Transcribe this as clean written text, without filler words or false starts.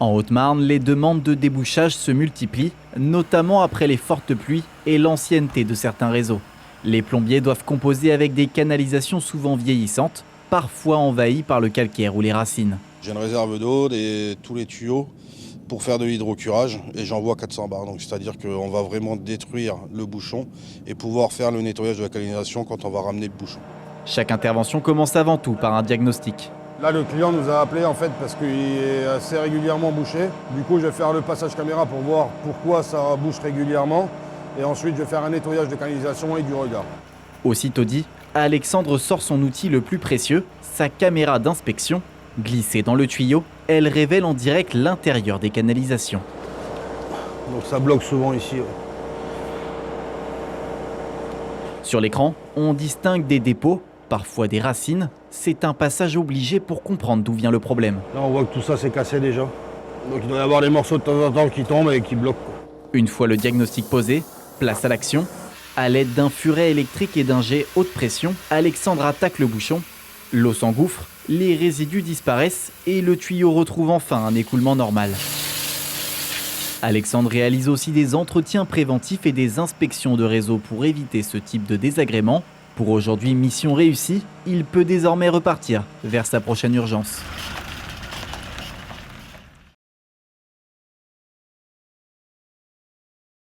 En Haute-Marne, les demandes de débouchage se multiplient, notamment après les fortes pluies et l'ancienneté de certains réseaux. Les plombiers doivent composer avec des canalisations souvent vieillissantes, parfois envahies par le calcaire ou les racines. J'ai une réserve d'eau, tous les tuyaux pour faire de l'hydrocurage et j'envoie 400 bars. Donc c'est-à-dire qu'on va vraiment détruire le bouchon et pouvoir faire le nettoyage de la canalisation quand on va ramener le bouchon. Chaque intervention commence avant tout par un diagnostic. Là, le client nous a appelé en fait parce qu'il est assez régulièrement bouché. Du coup, je vais faire le passage caméra pour voir pourquoi ça bouche régulièrement. Et ensuite, je vais faire un nettoyage de canalisation et du regard. Aussitôt dit, Alexandre sort son outil le plus précieux, sa caméra d'inspection. Glissée dans le tuyau, elle révèle en direct l'intérieur des canalisations. Donc ça bloque souvent ici. Ouais. Sur l'écran, on distingue des dépôts, parfois des racines. C'est un passage obligé pour comprendre d'où vient le problème. Là, on voit que tout ça s'est cassé déjà. Donc il doit y avoir des morceaux de temps en temps qui tombent et qui bloquent. Une fois le diagnostic posé, place à l'action. À l'aide d'un furet électrique et d'un jet haute pression, Alexandre attaque le bouchon. L'eau s'engouffre, les résidus disparaissent et le tuyau retrouve enfin un écoulement normal. Alexandre réalise aussi des entretiens préventifs et des inspections de réseau pour éviter ce type de désagrément. Pour aujourd'hui, mission réussie, il peut désormais repartir vers sa prochaine urgence.